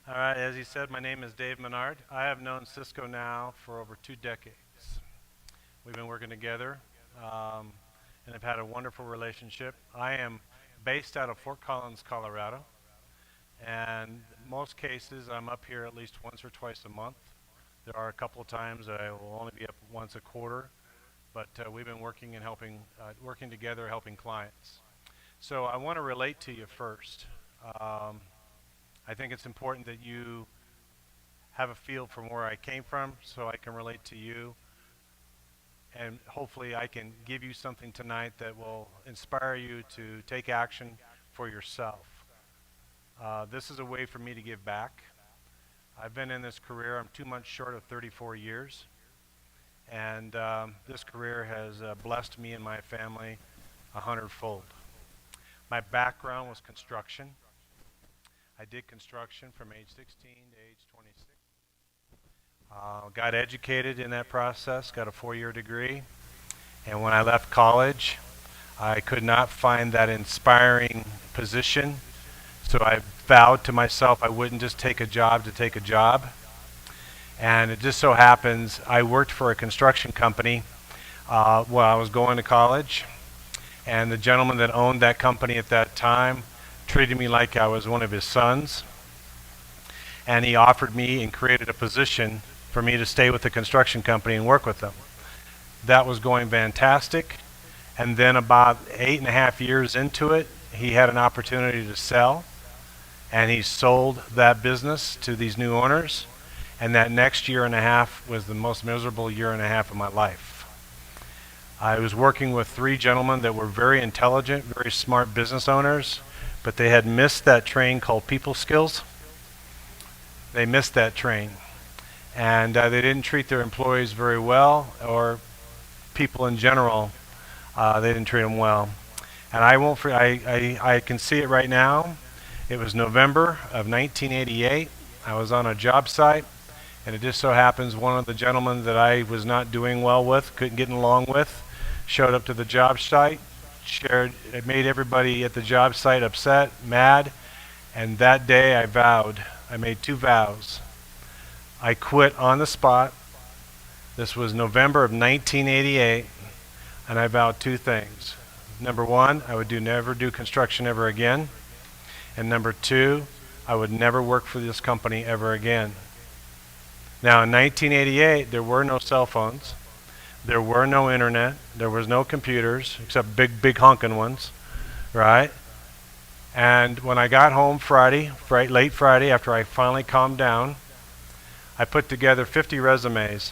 All right, as he said, my name is Dave Menard. I have known Cisco now for over 2 decades. We've been working together um, and have had a wonderful relationship. I am based out of Fort Collins, Colorado, and most cases I'm up here at least once or twice a month. There are a couple of times that I will only be up once a quarter, but we've been working together, helping clients. So I want to relate to you first. Um, I think it's important that you have a feel from where I came from so I can relate to you. And hopefully, I can give you something tonight that will inspire you to take action for yourself. This is a way for me to give back. I've been in this career, I'm 2 months short of 34 years. And this career has blessed me and my family 100-fold. My background was construction. I did construction from age 16 to age 26. Got educated in that process, got a 4-year degree, and when I left college, I could not find that inspiring position, so I vowed to myself I wouldn't just take a job to take a job. And it just so happens I worked for a construction company while I was going to college, and the gentleman that owned that company at that time treated me like I was one of his sons, and he offered me and created a position for me to stay with the construction company and work with them. That was going fantastic, and then about 8.5 years into it, he had an opportunity to sell, and he sold that business to these new owners, and that next year and a half was the most miserable year and a half of my life. I was working with 3 gentlemen that were very intelligent, very smart business owners, but they had missed that train called people skills. They missed that train, and they didn't treat their employees very well, or people in general. They didn't treat them well, and I won't. I can see it right now. It was November of 1988. I was on a job site, and it just so happens one of the gentlemen that I was not doing well with, couldn't get along with, showed up to the job site. It made everybody at the job site upset, mad, and that day I vowed. I made 2 vows. I quit on the spot. This was November of 1988, and I vowed 2 things. Number 1, I would never do construction ever again, and number 2, I would never work for this company ever again. Now, in 1988, there were no cell phones. There were no internet. There was no computers, except big honking ones, right? And when I got home late Friday, after I finally calmed down, I put together 50 resumes.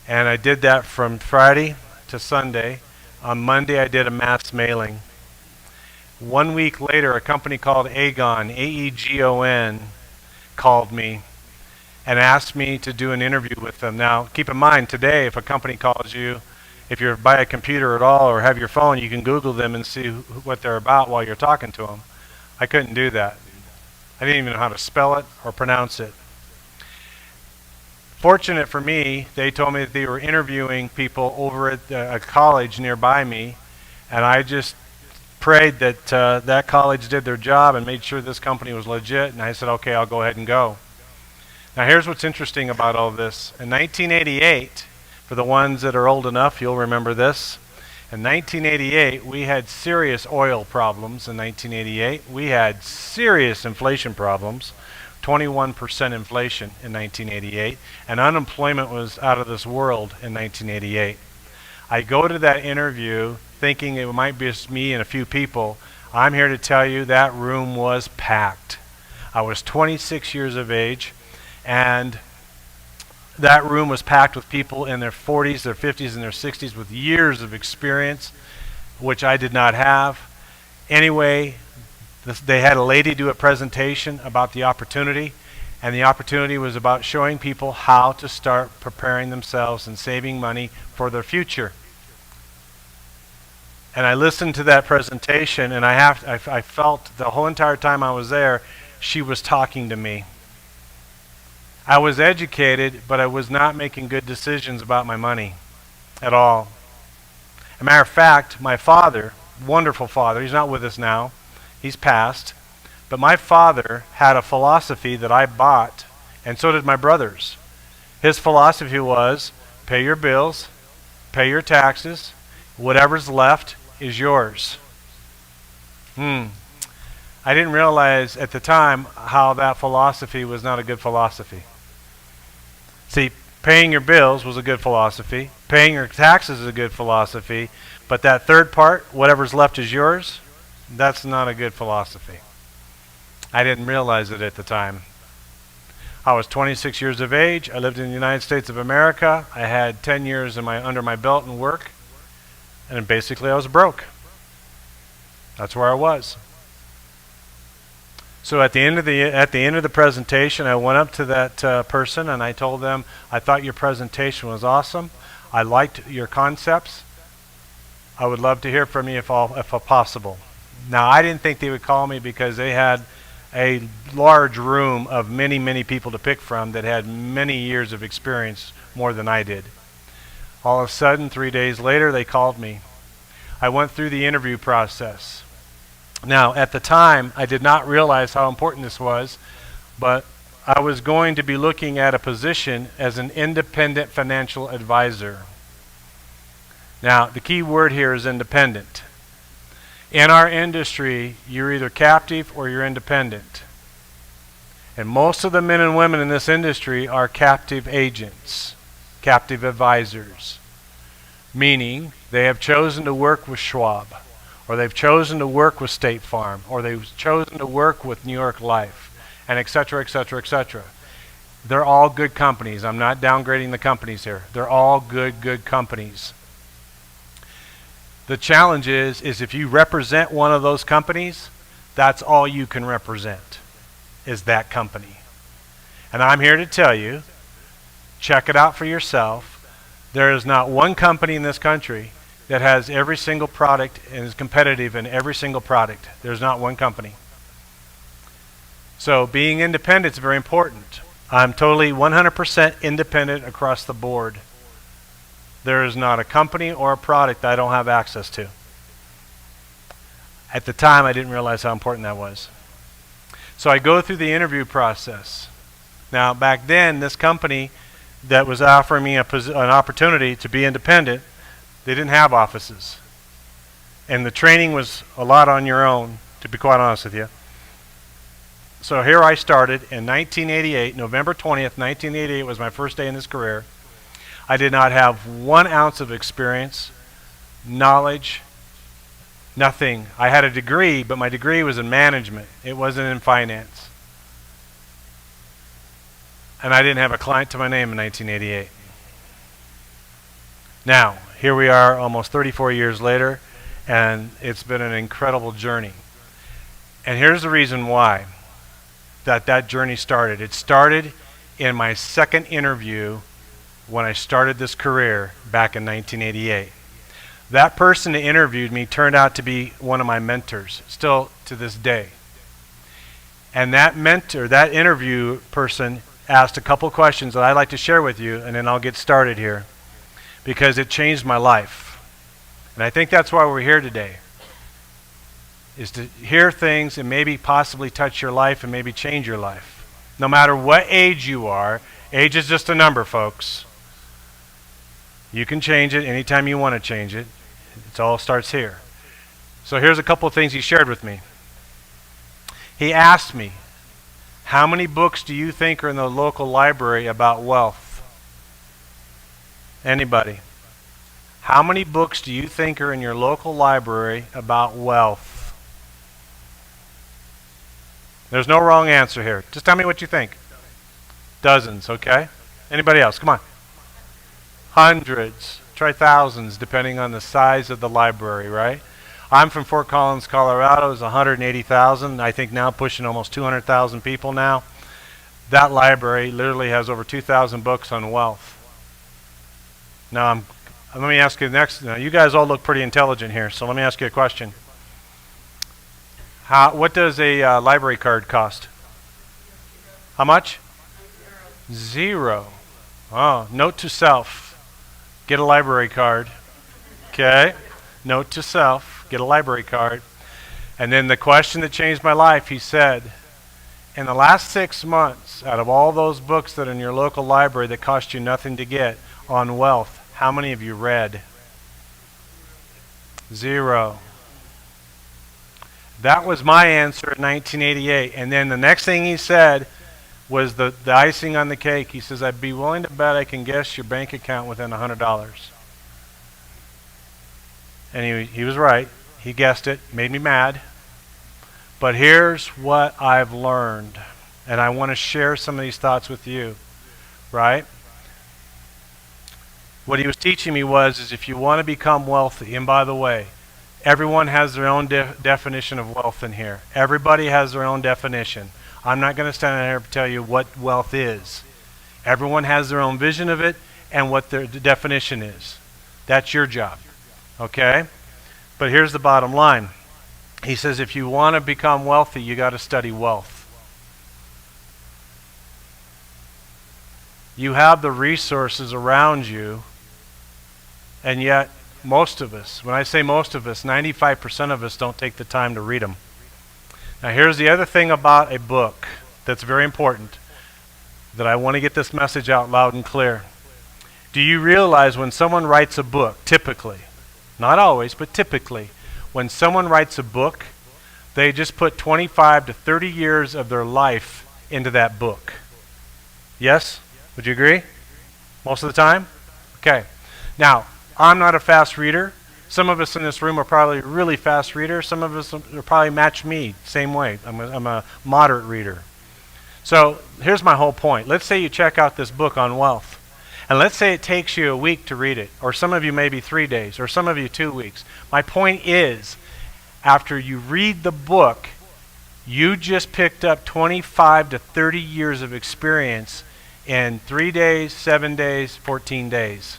And I did that from Friday to Sunday. On Monday, I did a mass mailing. 1 week later, a company called Aegon, Aegon, called me and asked me to do an interview with them. Now, keep in mind, today, if a company calls you, if you're by a computer at all or have your phone, you can Google them and see what they're about while you're talking to them. I couldn't do that. I didn't even know how to spell it or pronounce it. Fortunate for me, they told me that they were interviewing people over at a college nearby me, and I just prayed that that college did their job and made sure this company was legit, and I said, okay, I'll go ahead and go. Now here's what's interesting about all this. In 1988, for the ones that are old enough, you'll remember this. In 1988, we had serious oil problems in 1988. We had serious inflation problems, 21% inflation in 1988, and unemployment was out of this world in 1988. I go to that interview thinking it might be just me and a few people. I'm here to tell you that room was packed. I was 26 years of age, and that room was packed with people in their 40s, their 50s, and their 60s with years of experience, which I did not have. Anyway, they had a lady do a presentation about the opportunity, and the opportunity was about showing people how to start preparing themselves and saving money for their future. And I listened to that presentation, and I felt the whole entire time I was there, she was talking to me. I was educated, but I was not making good decisions about my money at all. As a matter of fact, my father, wonderful father, he's not with us now, he's passed, But my father had a philosophy that I bought, and so did my brothers. His philosophy was pay your bills, pay your taxes, whatever's left is yours. I didn't realize at the time how that philosophy was not a good philosophy. See, paying your bills was a good philosophy. Paying your taxes is a good philosophy. But that third part, whatever's left is yours, that's not a good philosophy. I didn't realize it at the time. I was 26 years of age. I lived in the United States of America. I had 10 years under my belt in work. And basically I was broke. That's where I was. So at the end of the presentation, I went up to that person and I told them, I thought your presentation was awesome. I liked your concepts. I would love to hear from you if possible. Now, I didn't think they would call me because they had a large room of many, many people to pick from that had many years of experience, more than I did. All of a sudden, 3 days later, they called me. I went through the interview process. Now, at the time, I did not realize how important this was, but I was going to be looking at a position as an independent financial advisor. Now, the key word here is independent. In our industry, you're either captive or you're independent. And most of the men and women in this industry are captive agents, captive advisors, meaning they have chosen to work with Schwab, or they've chosen to work with State Farm, or they've chosen to work with New York Life, and et cetera, et cetera, et cetera. They're all good companies. I'm not downgrading the companies here. They're all good companies. The challenge is if you represent one of those companies, that's all you can represent, is that company. And I'm here to tell you, check it out for yourself. There is not one company in this country that has every single product and is competitive in every single product. There's not one company. So being independent is very important. I'm totally 100% independent across the board. There is not a company or a product that I don't have access to. At the time, I didn't realize how important that was. So I go through the interview process. Now, back then, this company that was offering me an opportunity to be independent, they didn't have offices. And the training was a lot on your own, to be quite honest with you. So here I started in 1988, November 20th, 1988 was my first day in this career. I did not have 1 ounce of experience, knowledge, nothing. I had a degree, but my degree was in management. It wasn't in finance. And I didn't have a client to my name in 1988. Now, here we are almost 34 years later, and it's been an incredible journey. And here's the reason why that journey started. It started in my second interview when I started this career back in 1988. That person that interviewed me turned out to be one of my mentors, still to this day. And that mentor, that interview person, asked a couple questions that I'd like to share with you, and then I'll get started here, because it changed my life. And I think that's why we're here today, is to hear things and maybe possibly touch your life and maybe change your life. No matter what age you are, age is just a number, folks. You can change it anytime you want to change it. It all starts here. So here's a couple of things he shared with me. He asked me, how many books do you think are in the local library about wealth? Anybody? How many books do you think are in your local library about wealth? There's no wrong answer here. Just tell me what you think. Dozens, okay? Anybody else? Come on. Hundreds. Try thousands, depending on the size of the library, right? I'm from Fort Collins, Colorado. It's 180,000. I think now pushing almost 200,000 people now. That library literally has over 2,000 books on wealth. Now, let me ask you next. Now, you guys all look pretty intelligent here, so let me ask you a question. What does a library card cost? How much? $0. Oh, note to self. Get a library card. Okay? Note to self. Get a library card. And then the question that changed my life, he said, in the last 6 months, out of all those books that are in your local library that cost you nothing to get on wealth, how many of you read? 0. That was my answer in 1988. And then the next thing he said was the icing on the cake. He says, I'd be willing to bet I can guess your bank account within $100. And he was right. He guessed it. Made me mad. But here's what I've learned. And I want to share some of these thoughts with you. Right? What he was teaching me is if you want to become wealthy, and by the way, everyone has their own definition of wealth in here. Everybody has their own definition. I'm not going to stand here and tell you what wealth is. Everyone has their own vision of it and what their definition is. That's your job. Okay? But here's the bottom line. He says if you want to become wealthy, you got to study wealth. You have the resources around you, and yet most of us, when I say most of us, 95% of us don't take the time to read them. Now here's the other thing about a book that's very important, that I want to get this message out loud and clear. Do you realize when someone writes a book, typically, not always, but typically, when someone writes a book, they just put 25 to 30 years of their life into that book? Yes? Would you agree? Most of the time? Okay. Now, I'm not a fast reader. Some of us in this room are probably really fast readers. Some of us will probably match me same way. I'm a moderate reader. So here's my whole point. Let's say you check out this book on wealth. And let's say it takes you a week to read it. Or some of you maybe 3 days. Or some of you 2 weeks. My point is, after you read the book, you just picked up 25 to 30 years of experience in 3 days, 7 days, 14 days.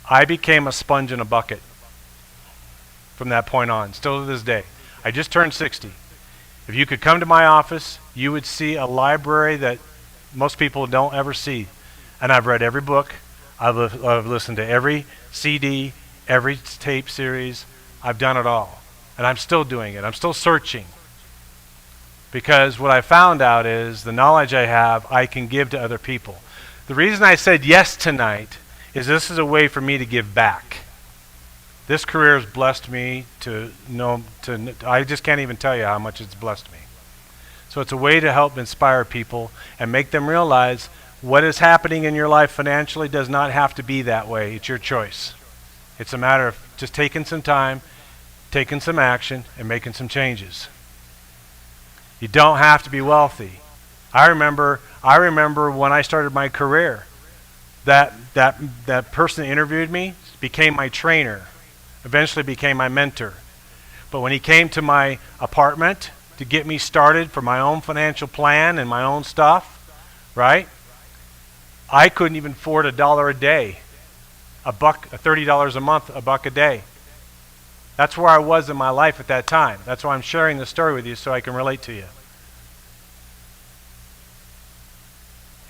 I became a sponge in a bucket from that point on, still to this day. I just turned 60. If you could come to my office, you would see a library that most people don't ever see. And I've read every book. I've listened to every CD, every tape series. I've done it all. And I'm still doing it. I'm still searching. Because what I found out is the knowledge I have, I can give to other people. The reason I said yes tonight is this is a way for me to give back. This career has blessed me I just can't even tell you how much it's blessed me. So it's a way to help inspire people and make them realize what is happening in your life financially does not have to be that way. It's your choice. It's a matter of just taking some time, taking some action, and making some changes. You don't have to be wealthy. I remember when I started my career, that person that interviewed me became my trainer, eventually became my mentor. But when he came to my apartment to get me started for my own financial plan and my own stuff, right? I couldn't even afford $1 a day, $30 a month, $1 a day. That's where I was in my life at that time. That's why I'm sharing this story with you, so I can relate to you.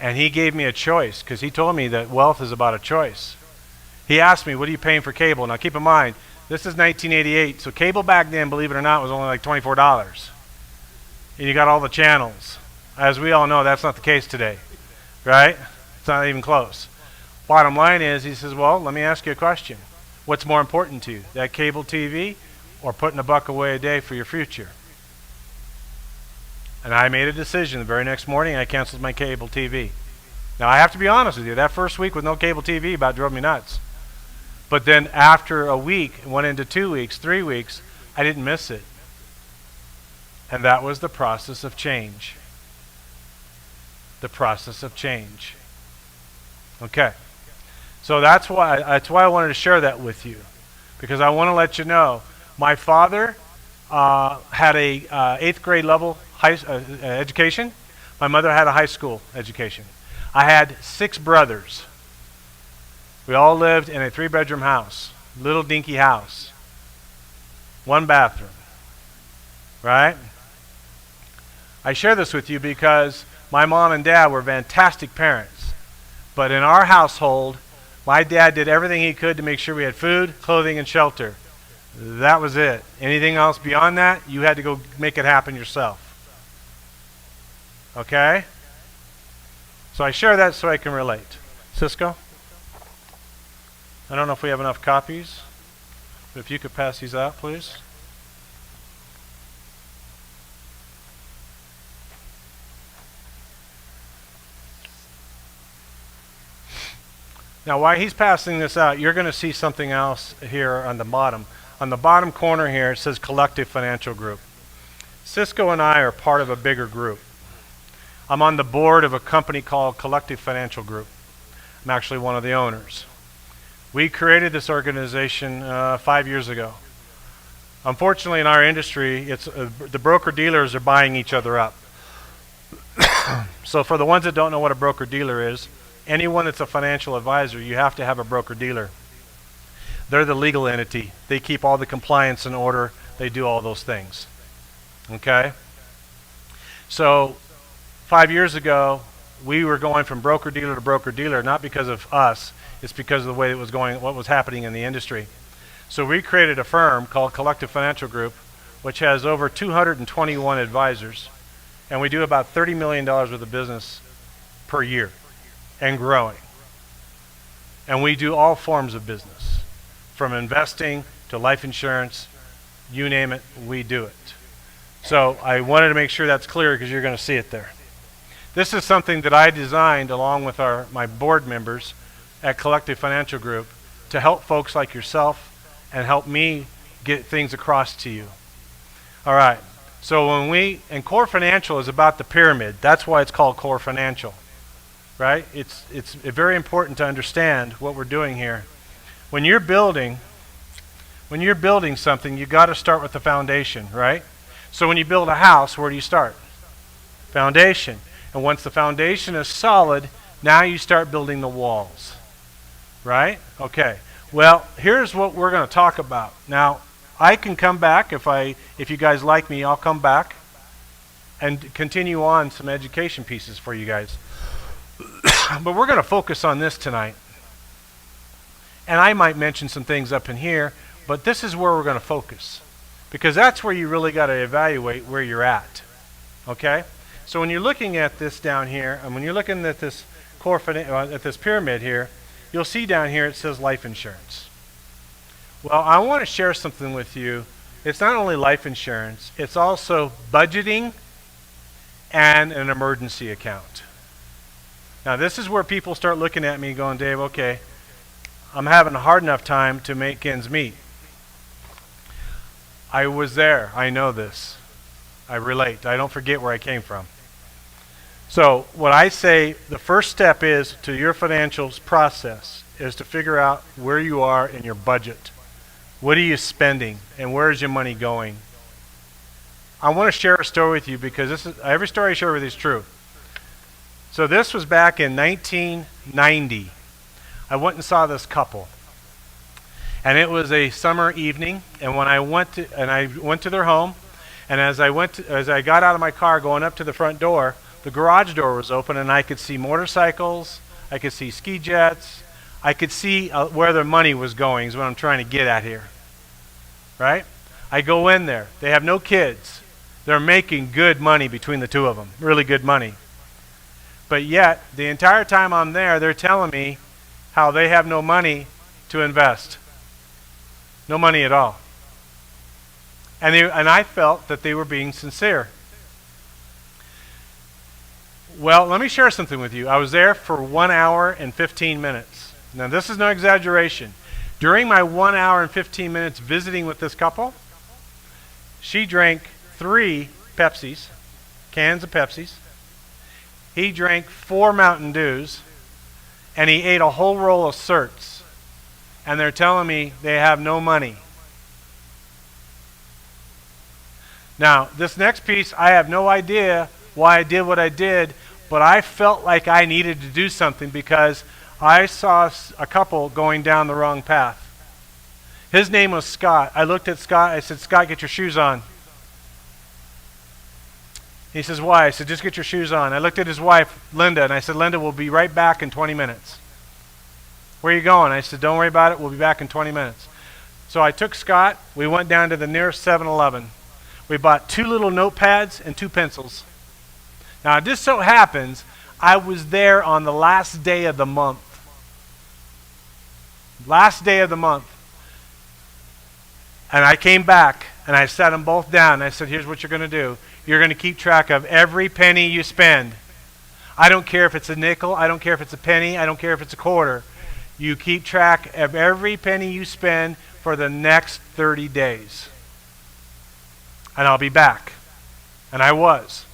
And he gave me a choice, because he told me that wealth is about a choice. He asked me, what are you paying for cable? Now keep in mind, this is 1988, so cable back then, believe it or not, was only like $24. And you got all the channels. As we all know, that's not the case today, right? It's not even close. Bottom line is, he says, well, let me ask you a question. What's more important to you, that cable TV or putting $1 away a day for your future? And I made a decision. The very next morning, I canceled my cable TV. Now, I have to be honest with you. That first week with no cable TV about drove me nuts. But then after a week, it went into 2 weeks, 3 weeks, I didn't miss it. And that was the process of change. The process of change. Okay. So that's why I wanted to share that with you. Because I want to let you know, my father had a 8th grade level education. My mother had a high school education. I had 6 brothers. We all lived in a 3-bedroom house, little dinky house, 1 bathroom, right? I share this with you because my mom and dad were fantastic parents, but in our household, My dad did everything he could to make sure we had food, clothing, and shelter. That was it. Anything else beyond that, you had to go make it happen yourself. Okay? So I share that so I can relate. Cisco? I don't know if we have enough copies, but if you could pass these out, please. Now, while he's passing this out, you're going to see something else here on the bottom. On the bottom corner here, it says Collective Financial Group. Cisco and I are part of a bigger group. I'm on the board of a company called Collective Financial Group. I'm actually one of the owners. We created this organization 5 years ago. Unfortunately, in our industry, the broker-dealers are buying each other up. So for the ones that don't know what a broker-dealer is, anyone that's a financial advisor, you have to have a broker-dealer. They're the legal entity. They keep all the compliance in order. They do all those things. Okay? So 5 years ago, we were going from broker-dealer to broker-dealer, not because of us. It's because of the way it was going, what was happening in the industry. So we created a firm called Collective Financial Group, which has over 221 advisors, and we do about $30 million worth of business per year, and growing. And we do all forms of business, from investing to life insurance, you name it, we do it. So I wanted to make sure that's clear because you're going to see it there. This is something that I designed along with my board members at Collective Financial Group to help folks like yourself and help me get things across to you. All right. So and Core Financial is about the pyramid. That's why it's called Core Financial. Right? It's very important to understand what we're doing here. When you're building something, you got to start with the foundation, right? So when you build a house, where do you start? Foundation. And once the foundation is solid, now you start building the walls. Right? Okay. Well, here's what we're going to talk about. Now, I can come back if you guys like me, I'll come back and continue on some education pieces for you guys. But we're going to focus on this tonight. And I might mention some things up in here, but this is where we're going to focus. Because that's where you really got to evaluate where you're at. Okay? So when you're looking at this down here, and when you're looking at this at this pyramid here, you'll see down here it says life insurance. Well, I want to share something with you. It's not only life insurance, it's also budgeting and an emergency account. Now, this is where people start looking at me going, Dave, okay, I'm having a hard enough time to make ends meet. I was there. I know this. I relate. I don't forget where I came from. So what I say, the first step is to your financials process is to figure out where you are in your budget. What are you spending and where is your money going? I want to share a story with you because every story I share with you is true. So this was back in 1990. I went and saw this couple. And it was a summer evening, and when I went to their home, and as I got out of my car going up to the front door, the garage door was open and I could see motorcycles, I could see ski jets, I could see where their money was going is what I'm trying to get at here. Right? I go in there. They have no kids. They're making good money between the two of them, really good money. But yet, the entire time I'm there, they're telling me how they have no money to invest. No money at all. And I felt that they were being sincere. Well, let me share something with you. I was there for 1 hour and 15 minutes. Now, this is no exaggeration. During my 1 hour and 15 minutes visiting with this couple, she drank 3 Pepsis, cans of Pepsis. He drank 4 Mountain Dews, and he ate a whole roll of Certs. And they're telling me they have no money. Now, this next piece, I have no idea why I did what I did, but I felt like I needed to do something because I saw a couple going down the wrong path. His name was Scott. I looked at Scott. I said, Scott, get your shoes on. He says, why? I said, just get your shoes on. I looked at his wife, Linda, and I said, Linda, we'll be right back in 20 minutes. Where are you going? I said, don't worry about it. We'll be back in 20 minutes. So I took Scott. We went down to the nearest 7-Eleven. We bought 2 little notepads and 2 pencils. Now, it just so happens I was there on the last day of the month. Last day of the month. And I came back, and I sat them both down, and I said, here's what you're going to do. You're going to keep track of every penny you spend. I don't care if it's a nickel. I don't care if it's a penny. I don't care if it's a quarter. You keep track of every penny you spend for the next 30 days. And I'll be back. And I was.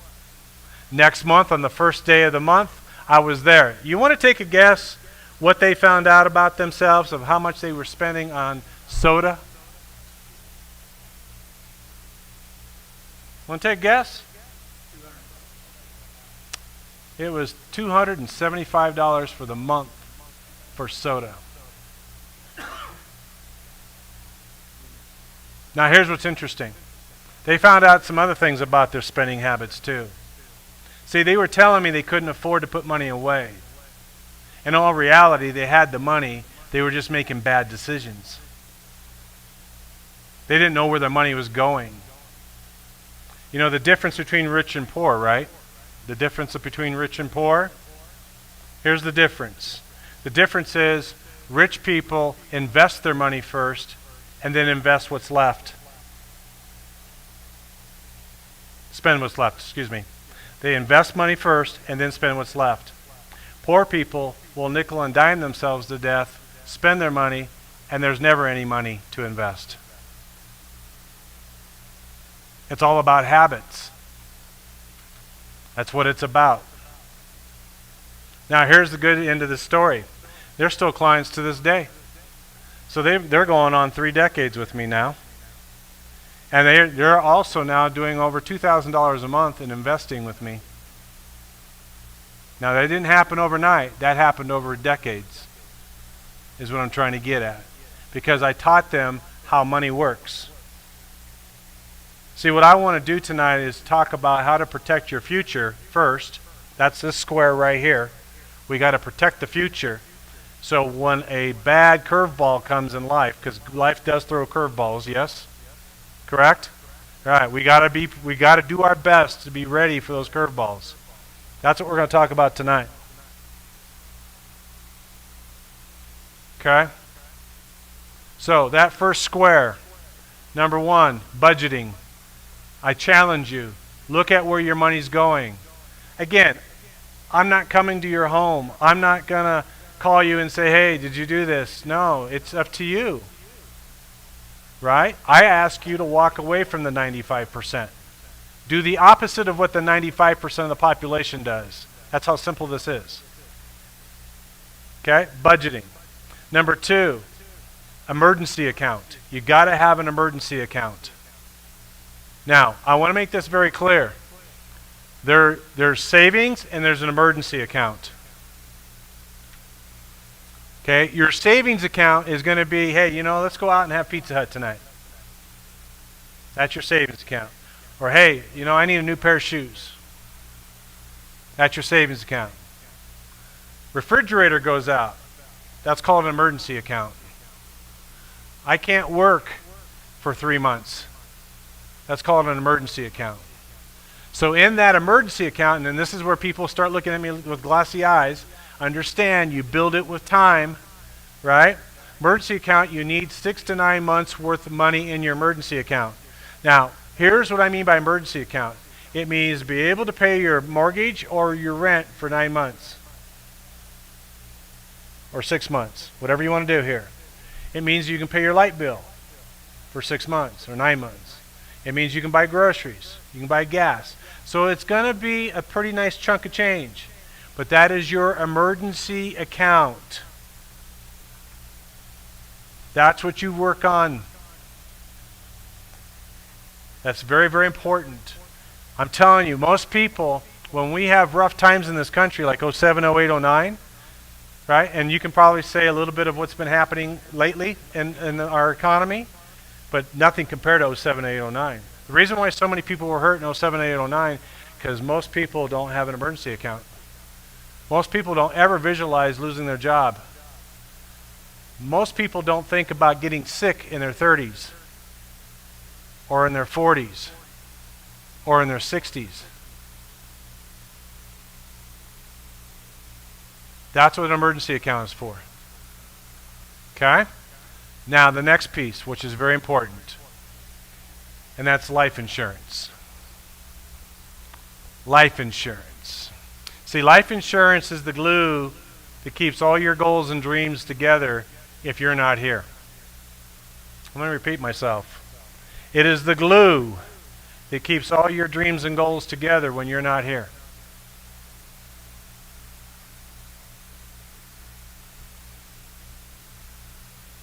Next month, on the first day of the month, I was there. You want to take a guess what they found out about themselves of how much they were spending on soda? Want to take a guess? It was $275 for the month for soda. Now here's what's interesting. They found out some other things about their spending habits too. See, they were telling me they couldn't afford to put money away. In all reality, they had the money. They were just making bad decisions. They didn't know where their money was going. You know the difference between rich and poor, right? The difference between rich and poor? Here's the difference. The difference is rich people invest their money first and then invest what's left. Spend what's left, excuse me. They invest money first and then spend what's left. Poor people will nickel and dime themselves to death, spend their money, and there's never any money to invest. It's all about habits. That's what it's about. Now here's the good end of the story. They're still clients to this day. So they're going on 3 decades with me now. And they're also now doing over $2,000 a month in investing with me. Now that didn't happen overnight. That happened over decades, is what I'm trying to get at. Because I taught them how money works. See, what I want to do tonight is talk about how to protect your future first. That's this square right here. We got to protect the future. So when a bad curveball comes in life, because life does throw curveballs, yes? Correct? All right, we got to do our best to be ready for those curveballs. That's what we're going to talk about tonight. Okay? So that first square, number 1, budgeting. I challenge you. Look at where your money's going. Again, I'm not coming to your home. I'm not going to call you and say, hey, did you do this? No, it's up to you. Right? I ask you to walk away from the 95%. Do the opposite of what the 95% of the population does. That's how simple this is. Okay? Budgeting. Number 2, emergency account. You got to have an emergency account. Now, I want to make this very clear. There's savings and there's an emergency account. Okay? Your savings account is going to be, hey, let's go out and have Pizza Hut tonight. That's your savings account. Or, hey, I need a new pair of shoes. That's your savings account. Refrigerator goes out. That's called an emergency account. I can't work for 3 months. That's called an emergency account. So in that emergency account, and then this is where people start looking at me with glassy eyes, understand you build it with time, right? Emergency account, you need 6 to 9 months worth of money in your emergency account. Now, here's what I mean by emergency account. It means be able to pay your mortgage or your rent for 9 months. Or 6 months, whatever you want to do here. It means you can pay your light bill for 6 months or 9 months. It means you can buy groceries. You can buy gas. So it's going to be a pretty nice chunk of change. But that is your emergency account. That's what you work on. That's very, very important. I'm telling you, most people, when we have rough times in this country, like 07, 08, 09, right? And you can probably say a little bit of what's been happening lately in our economy, but nothing compared to 07, 08, 09. The reason why so many people were hurt in 07, 08, 09, because most people don't have an emergency account. Most people don't ever visualize losing their job. Most people don't think about getting sick in their 30s or in their 40s or in their 60s. That's what an emergency account is for. Okay? Now, the next piece, which is very important, and that's life insurance. Life insurance. See, life insurance is the glue that keeps all your goals and dreams together if you're not here. I'm going to repeat myself. It is the glue that keeps all your dreams and goals together when you're not here.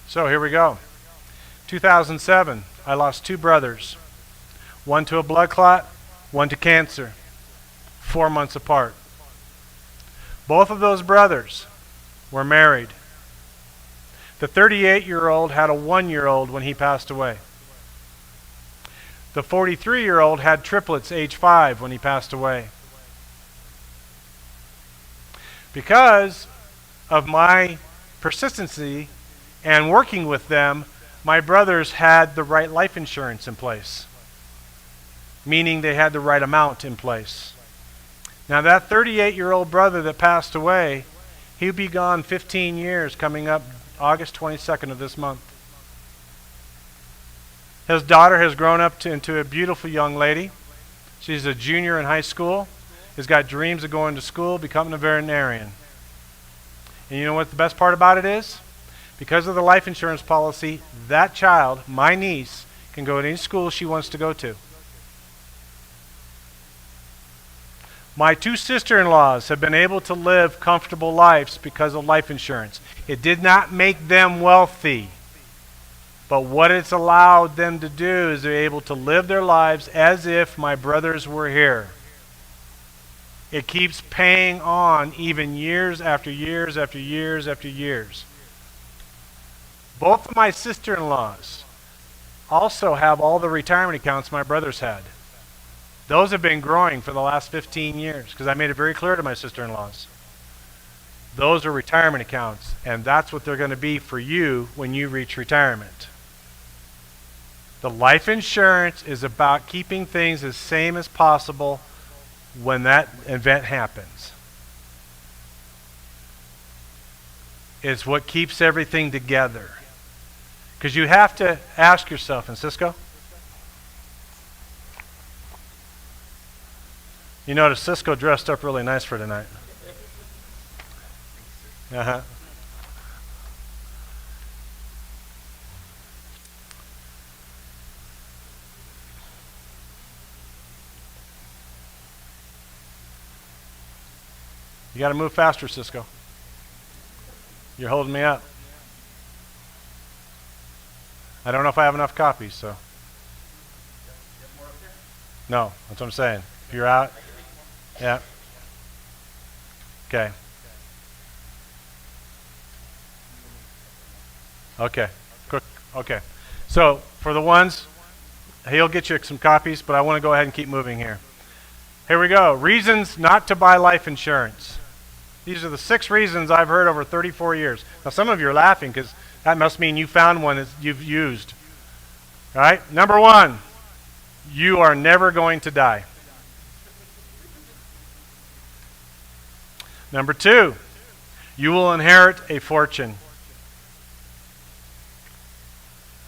So here we go. 2007, I lost 2 brothers. One to a blood clot, one to cancer. 4 months apart. Both of those brothers were married. The 38-year-old had a 1-year-old when he passed away. The 43-year-old had triplets age 5 when he passed away. Because of my persistency and working with them, my brothers had the right life insurance in place, meaning they had the right amount in place. Now that 38-year-old brother that passed away, he'll be gone 15 years coming up August 22nd of this month. His daughter has grown up into a beautiful young lady. She's a junior in high school, has got dreams of going to school, becoming a veterinarian. And you know what the best part about it is? Because of the life insurance policy, that child, my niece, can go to any school she wants to go to. My 2 sister-in-laws have been able to live comfortable lives because of life insurance. It did not make them wealthy, but what it's allowed them to do is they're able to live their lives as if my brothers were here. It keeps paying on even years after years after years after years. Both of my sister-in-laws also have all the retirement accounts my brothers had. Those have been growing for the last 15 years because I made it very clear to my sister-in-laws. Those are retirement accounts, and that's what they're going to be for you when you reach retirement. The life insurance is about keeping things as same as possible when that event happens. It's what keeps everything together. Because you have to ask yourself, and Cisco, you notice Cisco dressed up really nice for tonight. Uh-huh. You got to move faster, Cisco. You're holding me up. I don't know if I have enough copies, so. No, that's what I'm saying. If you're out, yeah. Okay. Okay. Quick. Okay. So for the ones, he'll get you some copies, but I want to go ahead and keep moving here. Here we go. Reasons not to buy life insurance. These are the 6 reasons I've heard over 34 years. Now some of you are laughing because that must mean you found one that you've used. All right? Number 1, you are never going to die. Number 2, you will inherit a fortune.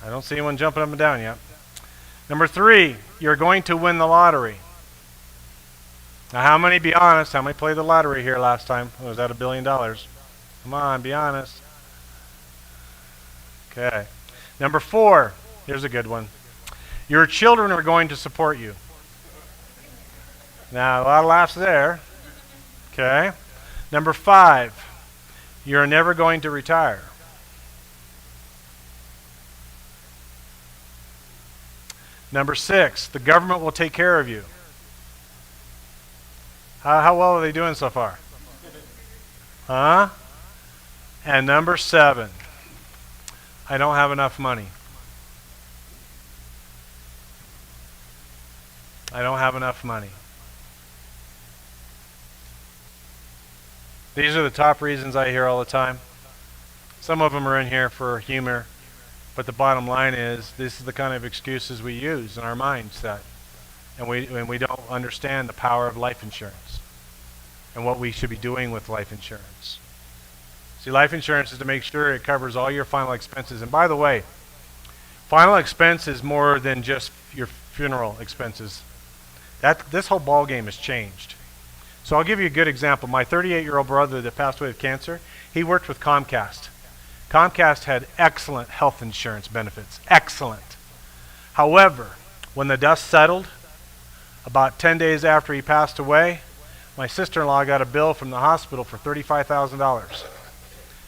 I don't see anyone jumping up and down yet. Number 3, you're going to win the lottery. Now how many, be honest, how many played the lottery here last time? Was that $1 billion? Come on, be honest. Okay. Number 4, here's a good one. Your children are going to support you. Now, a lot of laughs there. Okay. Number 5, you're never going to retire. Number 6, the government will take care of you. How well are they doing so far? Huh? And number 7, I don't have enough money. I don't have enough money. These are the top reasons I hear all the time. Some of them are in here for humor, but the bottom line is this is the kind of excuses we use in our mindset. And we don't understand the power of life insurance and what we should be doing with life insurance. See, life insurance is to make sure it covers all your final expenses. And by the way, final expense is more than just your funeral expenses. This whole ball game has changed. So I'll give you a good example. My 38-year-old brother that passed away with cancer, he worked with Comcast. Comcast had excellent health insurance benefits. Excellent. However, when the dust settled, about 10 days after he passed away, my sister-in-law got a bill from the hospital for $35,000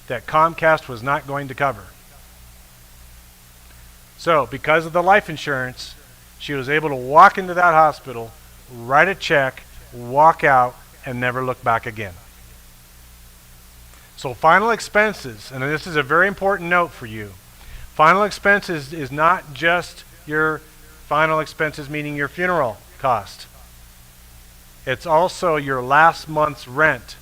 that Comcast was not going to cover. So, because of the life insurance, she was able to walk into that hospital, write a check, walk out, and never look back again. So final expenses, and this is a very important note for you. Final expenses is not just your final expenses, meaning your funeral cost. It's also your last month's rent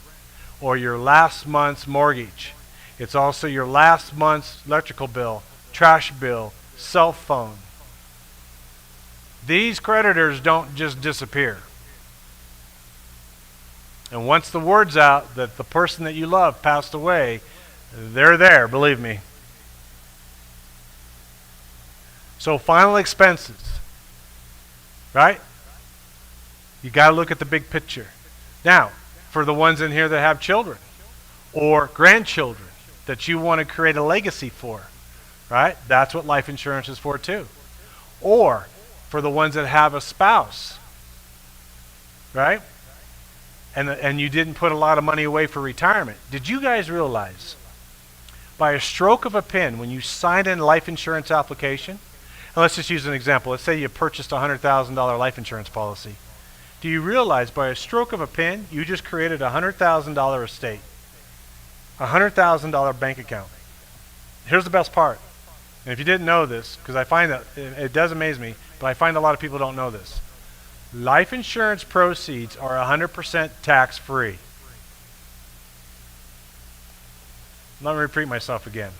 or your last month's mortgage. It's also your last month's electrical bill, trash bill, cell phone. These creditors don't just disappear. And once the word's out that the person that you love passed away, they're there, believe me. So final expenses, right? You got to look at the big picture. Now, for the ones in here that have children or grandchildren that you want to create a legacy for, right? That's what life insurance is for too. Or for the ones that have a spouse, right? And you didn't put a lot of money away for retirement. Did you guys realize by a stroke of a pen when you signed in a life insurance application, and let's just use an example. Let's say you purchased a $100,000 life insurance policy. Do you realize by a stroke of a pen you just created a $100,000 estate, a $100,000 bank account? Here's the best part. And if you didn't know this, because I find that it does amaze me, but I find a lot of people don't know this. Life insurance proceeds are 100% tax-free. Let me repeat myself again.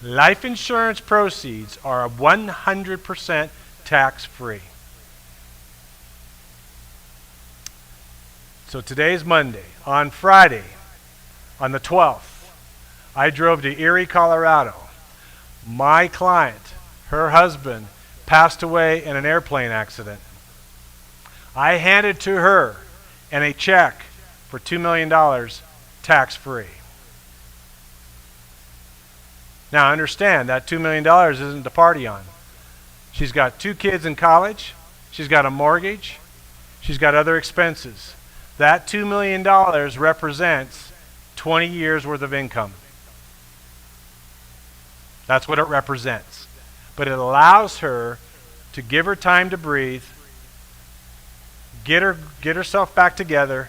Life insurance proceeds are 100% tax-free. So today's Monday. On Friday, on the 12th, I drove to Erie, Colorado. My client, her husband, passed away in an airplane accident. I handed to her and a check for $2 million tax-free. Now understand that $2 million isn't to party on. She's got 2 kids in college. She's got a mortgage. She's got other expenses. That $2 million represents 20 years worth of income. That's what it represents. But it allows her to give her time to breathe, get herself back together,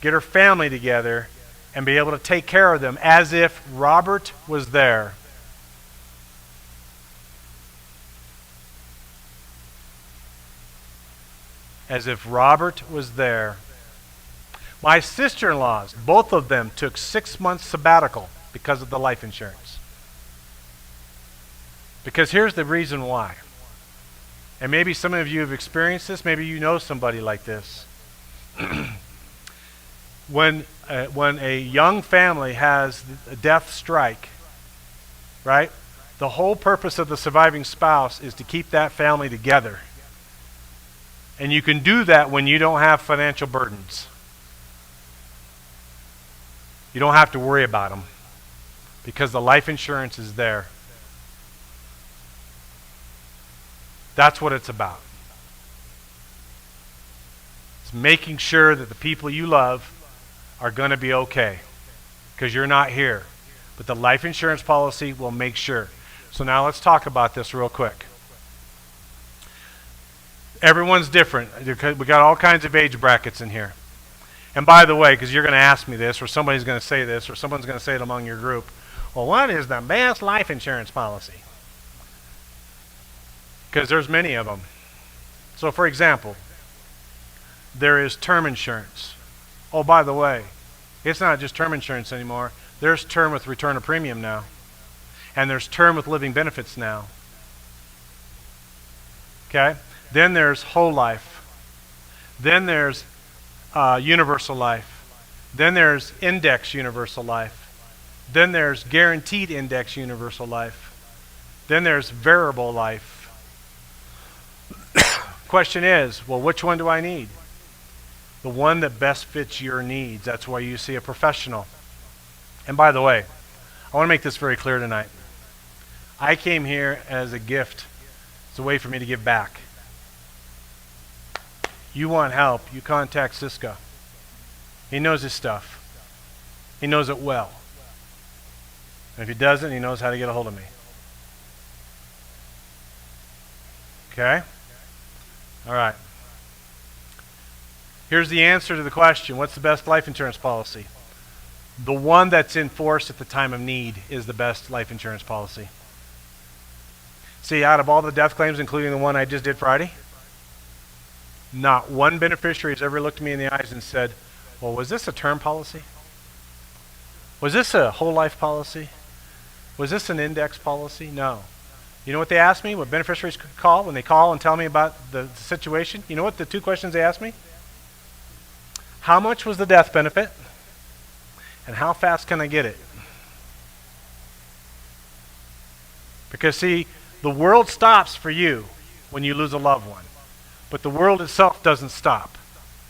get her family together, and be able to take care of them as if Robert was there. As if Robert was there. My sister-in-laws, both of them took 6 months sabbatical because of the life insurance. Because here's the reason why. And maybe some of you have experienced this. Maybe you know somebody like this. When a young family has a death strike, right? The whole purpose of the surviving spouse is to keep that family together. And you can do that when you don't have financial burdens. You don't have to worry about them because the life insurance is there. That's what it's about. It's making sure that the people you love are going to be okay because you're not here. But the life insurance policy will make sure. So now let's talk about this real quick. Everyone's different. We got all kinds of age brackets in here. And by the way, because you're going to ask me this, or somebody's going to say this, or someone's going to say it among your group, well, what is the best life insurance policy? Because there's many of them. So for example, there is term insurance. Oh, by the way, it's not just term insurance anymore. There's term with return of premium now. And there's term with living benefits now. Okay? Then there's whole life. Then there's universal life. Then there's index universal life. Then there's guaranteed index universal life. Then there's variable life. Question is, well, which one do I need? The one that best fits your needs. That's why you see a professional. And by the way, I want to make this very clear tonight. I came here as a gift. It's a way for me to give back. You want help, you contact Cisco. He knows his stuff. He knows it well. And if he doesn't, he knows how to get a hold of me. Okay? All right. Here's the answer to the question. What's the best life insurance policy? The one that's in force at the time of need is the best life insurance policy. See, out of all the death claims, including the one I just did Friday, not one beneficiary has ever looked me in the eyes and said, well, was this a term policy? Was this a whole life policy? Was this an index policy? No. You know what they ask me? What beneficiaries could call when they call and tell me about the situation? You know what the two questions they ask me? How much was the death benefit? And how fast can I get it? Because see, the world stops for you when you lose a loved one. But the world itself doesn't stop.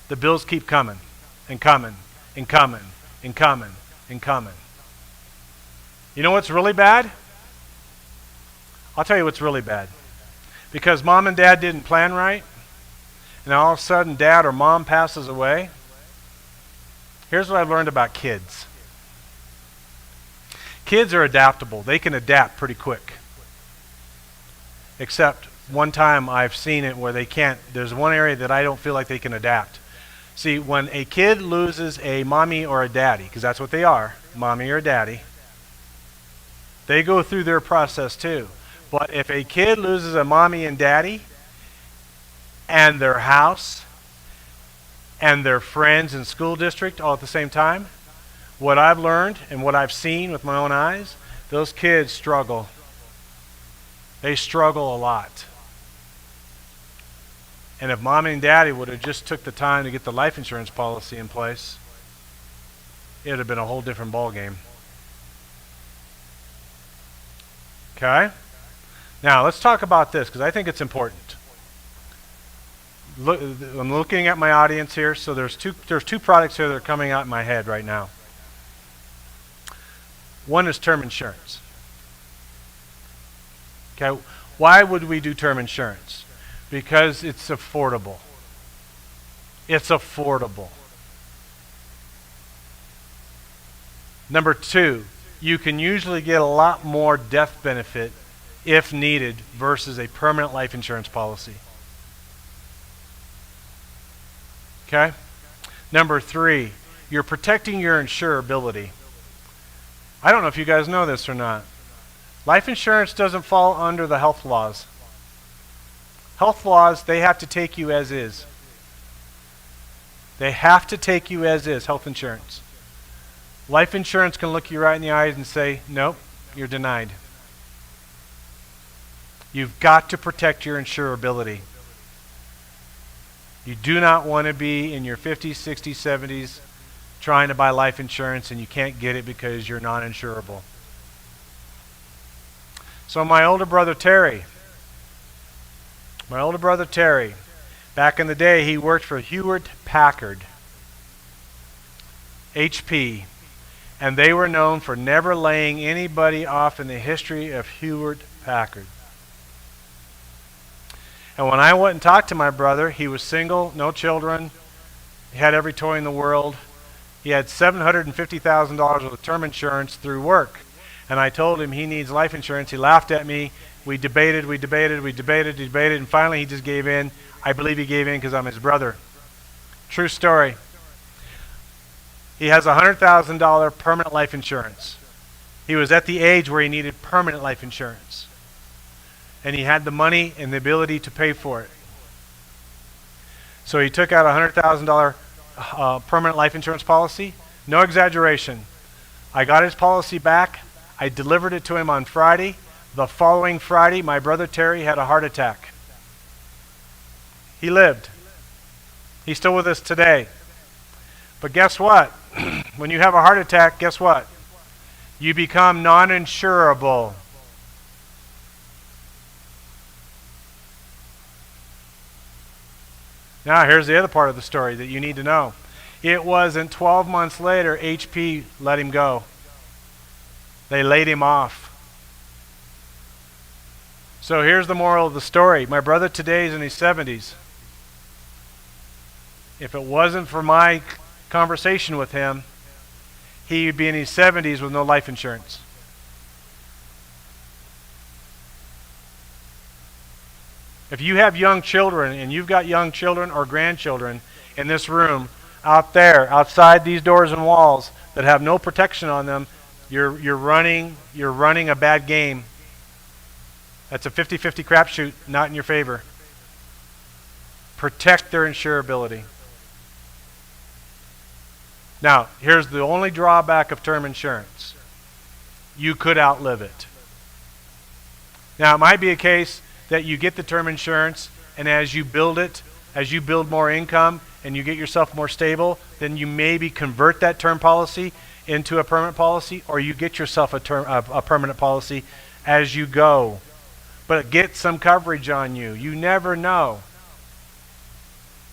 The bills keep coming and coming and coming and coming and coming. You know what's really bad? I'll tell you what's really bad. Because mom and dad didn't plan right, and all of a sudden dad or mom passes away. Here's what I've learned about kids. Kids are adaptable. They can adapt pretty quick. Except one time I've seen it where they can't. There's one area that I don't feel like they can adapt. See, when a kid loses a mommy or a daddy, because that's what they are, mommy or daddy, they go through their process too. But if a kid loses a mommy and daddy, and their house, and their friends and school district all at the same time, what I've learned and what I've seen with my own eyes, those kids struggle. They struggle a lot. And if mommy and daddy would have just took the time to get the life insurance policy in place, it would have been a whole different ballgame. Okay? Now, let's talk about this, because I think it's important. Look, I'm looking at my audience here, so there's two products here that are coming out in my head right now. One is term insurance. Okay, why would we do term insurance? Because it's affordable. It's affordable. Number two, you can usually get a lot more death benefit if needed versus a permanent life insurance policy. Okay? Number three, you're protecting your insurability. I don't know if you guys know this or not. Life insurance doesn't fall under the health laws. Health laws, they have to take you as is. They have to take you as is, health insurance. Life insurance can look you right in the eyes and say, nope, you're denied. You've got to protect your insurability. You do not want to be in your 50s, 60s, 70s trying to buy life insurance and you can't get it because you're non-insurable. So my older brother Terry, back in the day he worked for Hewlett-Packard, HP, and they were known for never laying anybody off in the history of Hewlett-Packard. And when I went and talked to my brother, he was single, no children, he had every toy in the world. He had $750,000 worth of term insurance through work. And I told him he needs life insurance. He laughed at me. We debated, and finally he just gave in. I believe he gave in because I'm his brother. True story. He has $100,000 permanent life insurance. He was at the age where he needed permanent life insurance. And he had the money and the ability to pay for it. So he took out a $100,000 permanent life insurance policy. No exaggeration. I got his policy back. I delivered it to him on Friday. The following Friday, my brother Terry had a heart attack. He lived. He's still with us today. But guess what? When you have a heart attack, guess what? You become non-insurable. Now, here's the other part of the story that you need to know. It wasn't 12 months later, HP let him go. They laid him off. So here's the moral of the story. My brother today is in his 70s. If it wasn't for my conversation with him, he would be in his 70s with no life insurance. If you have young children, and you've got young children or grandchildren in this room, out there, outside these doors and walls, that have no protection on them, you're running a bad game. That's a 50-50 crapshoot, not in your favor. Protect their insurability. Now, here's the only drawback of term insurance. You could outlive it. Now, it might be a case that you get the term insurance, and as you build it, as you build more income and you get yourself more stable, then you maybe convert that term policy into a permanent policy, or you get yourself a permanent policy as you go. But get some coverage on you. You never know.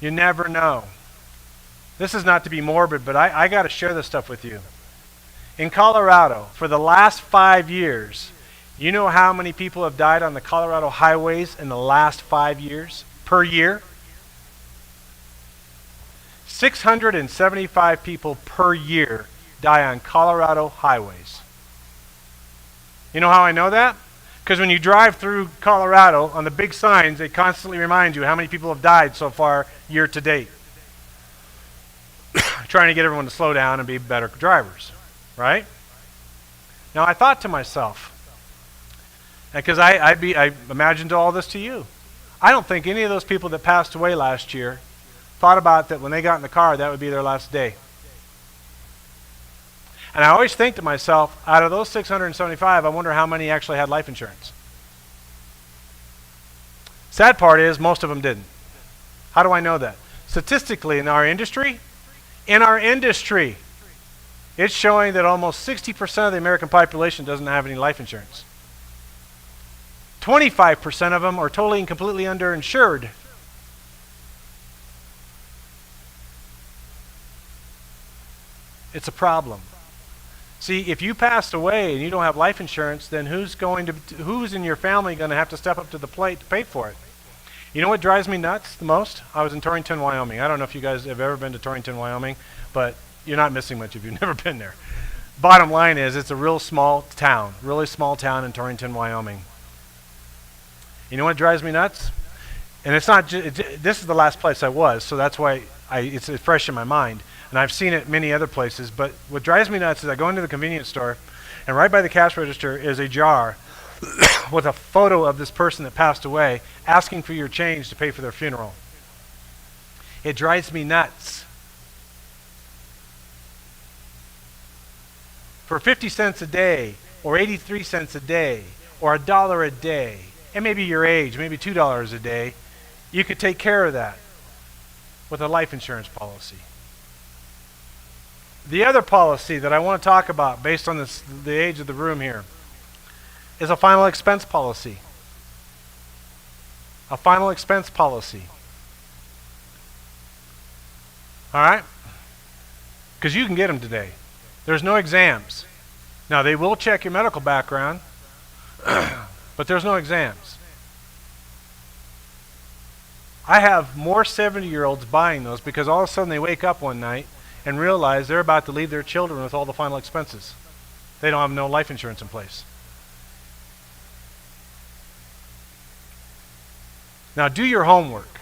You never know. This is not to be morbid, but I got to share this stuff with you. In Colorado, for the last 5 years, you know how many people have died on the Colorado highways in the last 5 years per year? 675 people per year die on Colorado highways. You know how I know that? Because when you drive through Colorado, on the big signs, they constantly remind you how many people have died so far year to date. Trying to get everyone to slow down and be better drivers, right? Now I thought to myself, because I imagined all this to you, I don't think any of those people that passed away last year thought about that when they got in the car, that would be their last day. And I always think to myself, out of those 675, I wonder how many actually had life insurance. Sad part is, most of them didn't. How do I know that? Statistically, in our industry, it's showing that almost 60% of the American population doesn't have any life insurance. 25% of them are totally and completely underinsured. It's a problem. See, if you passed away and you don't have life insurance, then who's in your family going to have to step up to the plate to pay for it? You know what drives me nuts the most? I was in Torrington, Wyoming. I don't know if you guys have ever been to Torrington, Wyoming, but you're not missing much if you've never been there. Bottom line is, it's a really small town in Torrington, Wyoming. You know what drives me nuts? And it's not this is the last place I was, so that's why it's fresh in my mind. And I've seen it many other places, but what drives me nuts is I go into the convenience store, and right by the cash register is a jar with a photo of this person that passed away, asking for your change to pay for their funeral. It drives me nuts. For 50 cents a day, or 83 cents a day, or $1 a day, and maybe your age, maybe $2 a day, you could take care of that with a life insurance policy. The other policy that I want to talk about, based on the age of the room here, is a final expense policy. A final expense policy. All right? Because you can get them today. There's no exams. Now, they will check your medical background, but there's no exams. I have more 70-year-olds buying those because all of a sudden they wake up one night and realize they're about to leave their children with all the final expenses. They don't have no life insurance in place. Now, do your homework.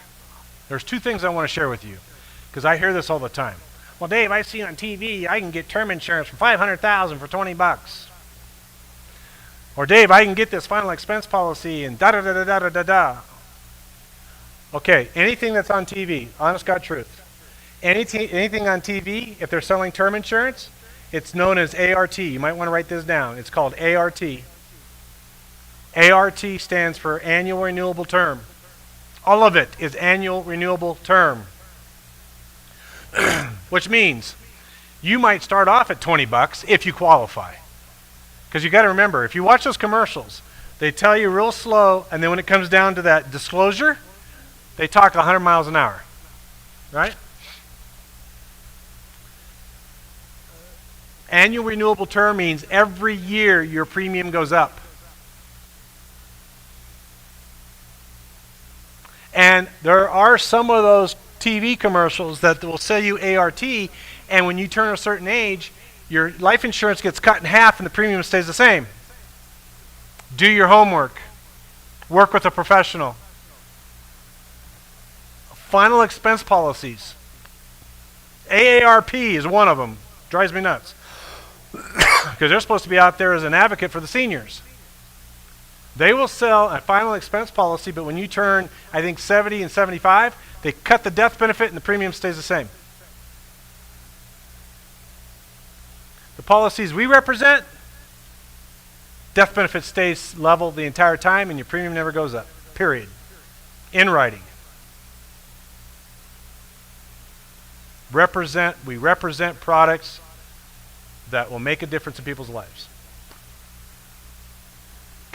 There's two things I want to share with you, because I hear this all the time. Well, Dave, I've seen on TV I can get term insurance for $500,000 for $20. Or Dave, I can get this final expense policy and da-da-da-da-da-da-da. Okay, anything that's on TV, honest God truth, anything on TV, if they're selling term insurance, It's known as ART. You might want to write this down. It's called ART. ART stands for annual renewable term. All of it is annual renewable term. Which means you might start off at $20 if you qualify. Because you got to remember, if you watch those commercials, they tell you real slow, and then when it comes down to that disclosure, they talk 100 miles an hour. Right? Annual renewable term means every year your premium goes up. And there are some of those TV commercials that will sell you ART, and when you turn a certain age, your life insurance gets cut in half and the premium stays the same. Do your homework. Work with a professional. Final expense policies. AARP is one of them. Drives me nuts. Because they're supposed to be out there as an advocate for the seniors. They will sell a final expense policy, but when you turn, I think, 70 and 75, they cut the death benefit and the premium stays the same. The policies we represent, death benefit stays level the entire time and your premium never goes up. Period. In writing. We represent products that will make a difference in people's lives.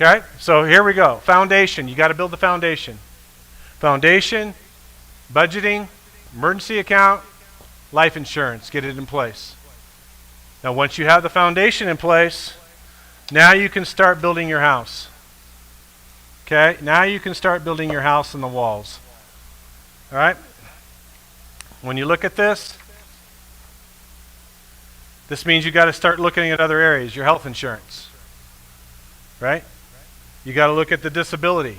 Okay, so here we go. Foundation. You got to build the foundation. Foundation, budgeting, emergency account, life insurance. Get it in place. Now, once you have the foundation in place, now you can start building your house. Okay, now you can start building your house and the walls. All right? When you look at this means you got to start looking at other areas, your health insurance. Right? You got to look at the disability.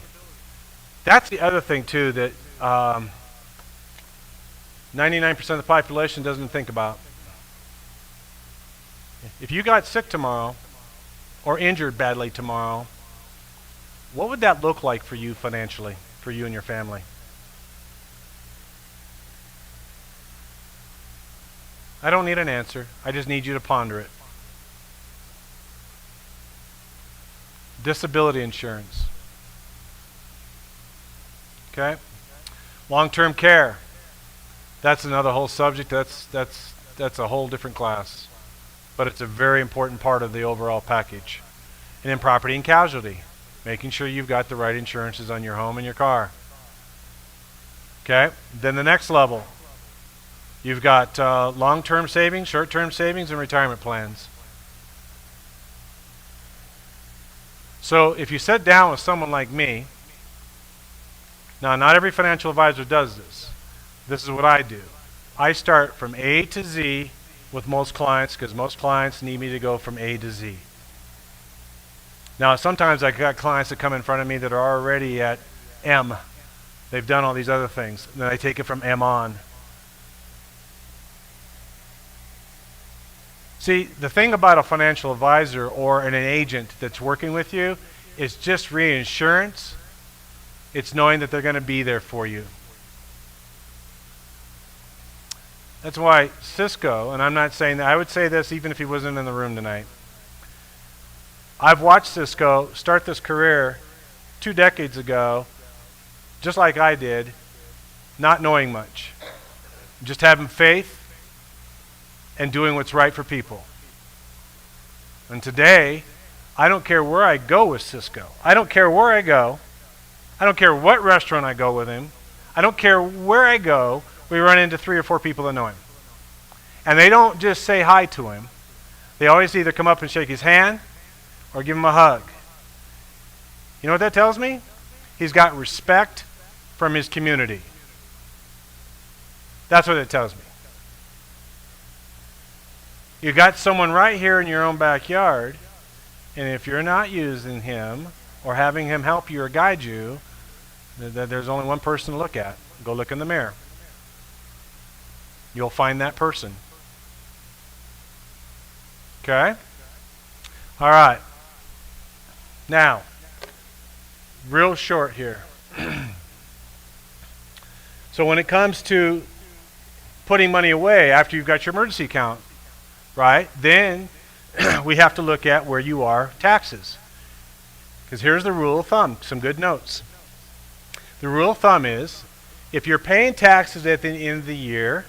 That's the other thing, too, that 99% of the population doesn't think about. If you got sick tomorrow or injured badly tomorrow, what would that look like for you financially, for you and your family? I don't need an answer. I just need you to ponder it. Disability insurance. Okay? Long-term care. That's another whole subject. That's a whole different class. But it's a very important part of the overall package. And then property and casualty. Making sure you've got the right insurances on your home and your car. Okay? Then the next level. You've got long-term savings, short-term savings, and retirement plans. So if you sit down with someone like me, now not every financial advisor does this. This is what I do. I start from A to Z with most clients because most clients need me to go from A to Z. Now sometimes I got clients that come in front of me that are already at M. They've done all these other things. And then I take it from M on. See, the thing about a financial advisor or an agent that's working with you is just reinsurance. It's knowing that they're going to be there for you. That's why Cisco, and I'm not saying that, I would say this even if he wasn't in the room tonight. I've watched Cisco start this career 2 decades ago, just like I did, not knowing much. Just having faith and doing what's right for people. And today, I don't care where I go with Cisco. I don't care where I go. I don't care what restaurant I go with him. I don't care where I go. We run into 3 or 4 people that know him. And they don't just say hi to him. They always either come up and shake his hand or give him a hug. You know what that tells me? He's got respect from his community. That's what it tells me. You got someone right here in your own backyard, and if you're not using him or having him help you or guide you, there's only one person to look at. Go look in the mirror. You'll find that person. Okay? All right. Now, real short here. So when it comes to putting money away after you've got your emergency account, right? Then we have to look at where you are taxes. Because here's the rule of thumb, some good notes. The rule of thumb is, if you're paying taxes at the end of the year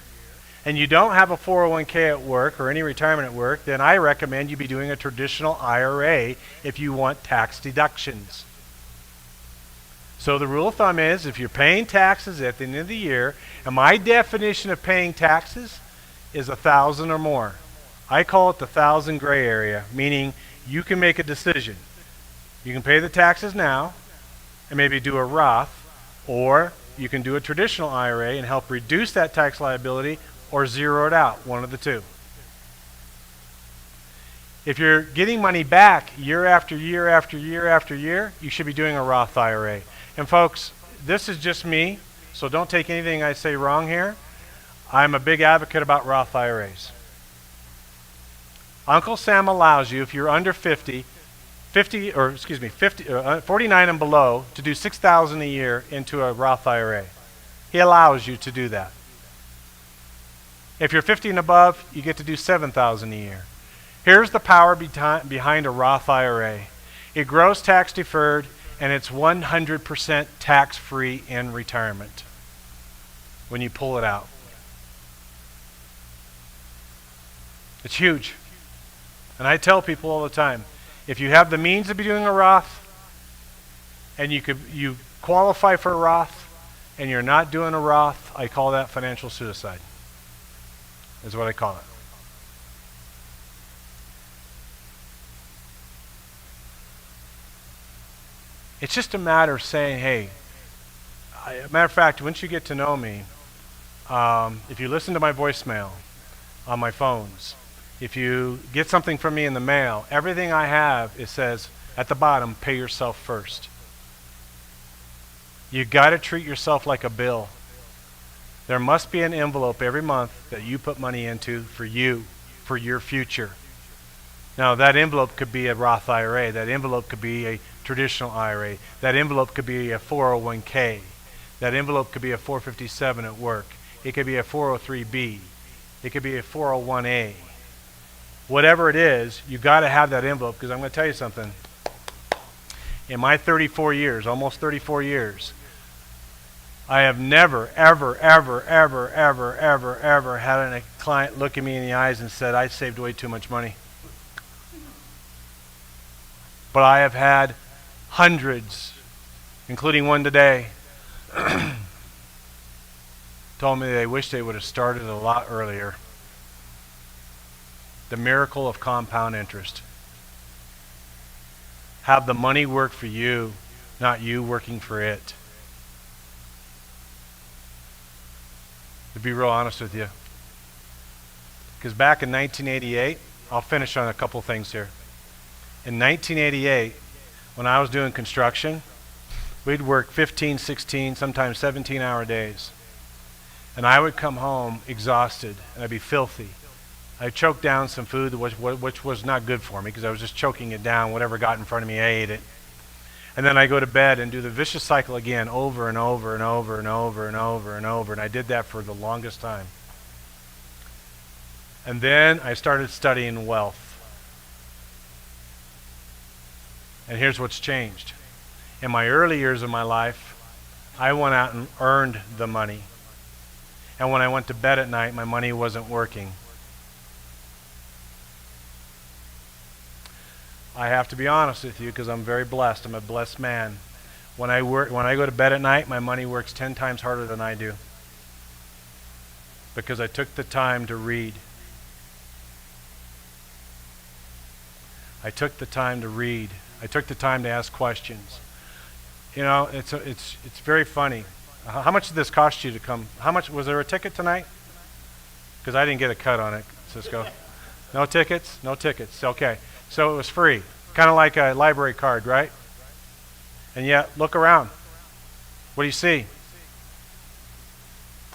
and you don't have a 401k at work or any retirement at work, then I recommend you be doing a traditional IRA if you want tax deductions. So the rule of thumb is, if you're paying taxes at the end of the year, and my definition of paying taxes is 1,000 or more. I call it the 1,000 gray area, meaning you can make a decision. You can pay the taxes now and maybe do a Roth, or you can do a traditional IRA and help reduce that tax liability or zero it out, one of the two. If you're getting money back year after year after year after year, you should be doing a Roth IRA. And folks, this is just me, so don't take anything I say wrong here. I'm a big advocate about Roth IRAs. Uncle Sam allows you, if you're under 49 and below, to do $6,000 a year into a Roth IRA. He allows you to do that. If you're 50 and above, you get to do $7,000 a year. Here's the power behind a Roth IRA. It grows tax deferred, and it's 100% tax-free in retirement when you pull it out. It's huge. And I tell people all the time, if you have the means to be doing a Roth, and you qualify for a Roth, and you're not doing a Roth, I call that financial suicide, is what I call it. It's just a matter of saying, hey, matter of fact, once you get to know me, if you listen to my voicemail on my phones, if you get something from me in the mail, everything I have, it says at the bottom, pay yourself first. You got to treat yourself like a bill. There must be an envelope every month that you put money into for you, for your future. Now, that envelope could be a Roth IRA. That envelope could be a traditional IRA. That envelope could be a 401k. That envelope could be a 457 at work. It could be a 403b. It could be a 401a. Whatever it is, you got to have that envelope, because I'm going to tell you something. In my 34 years, almost 34 years, I have never, ever, ever, ever, ever, ever, ever had a client look at me in the eyes and said, I saved way too much money. But I have had hundreds, including one today, told me they wish they would have started a lot earlier. The miracle of compound interest. Have the money work for you, not you working for it. To be real honest with you. Because back in 1988, I'll finish on a couple things here. In 1988, when I was doing construction, we'd work 15, 16, sometimes 17-hour days. And I would come home exhausted, and I'd be filthy. I choked down some food which was not good for me, because I was just choking it down. Whatever got in front of me, I ate it. And then I go to bed and do the vicious cycle again over and over and over and over and over and over. And I did that for the longest time. And then I started studying wealth. And here's what's changed. In my early years of my life, I went out and earned the money. And when I went to bed at night, my money wasn't working. I have to be honest with you, because I'm very blessed. I'm a blessed man. When I go to bed at night, my money works 10 times harder than I do. Because I took the time to read. I took the time to read. I took the time to ask questions. You know, it's very funny. How much did this cost you to come? How much was there a ticket tonight? Because I didn't get a cut on it, Cisco. No tickets? No tickets. Okay. So it was free. Kind of like a library card, right? And yet, look around. What do you see?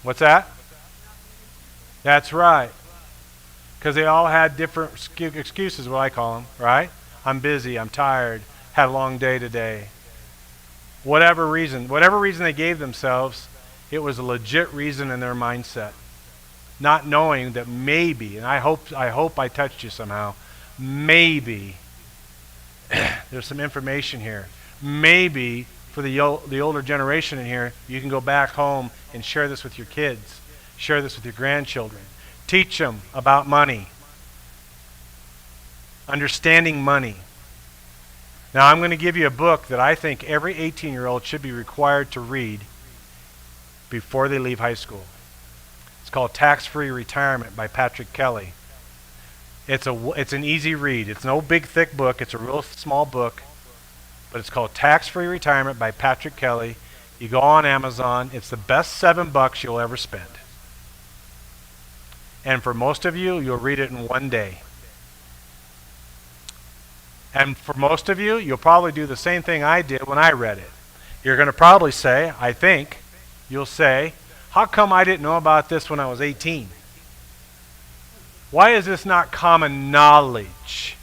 What's that? That's right. Because they all had different excuses, what I call them, right? I'm busy, I'm tired, had a long day today. Whatever reason they gave themselves, it was a legit reason in their mindset. not knowing that maybe, and I hope I touched you somehow, maybe there's some information here. Maybe for the older generation in here, you can go back home and share this with your kids, share this with your grandchildren. Teach them about money, understanding money. Now, I'm going to give you a book that I think every 18-year-old should be required to read before they leave high school. It's called Tax-Free Retirement by Patrick Kelly. It's an easy read. It's no big, thick book. It's a real small book. But it's called Tax-Free Retirement by Patrick Kelly. You go on Amazon. It's the best $7 you'll ever spend. And for most of you, you'll read it in one day. And for most of you, you'll probably do the same thing I did when I read it. You're going to probably say, I think, you'll say, how come I didn't know about this when I was 18? Why is this not common knowledge?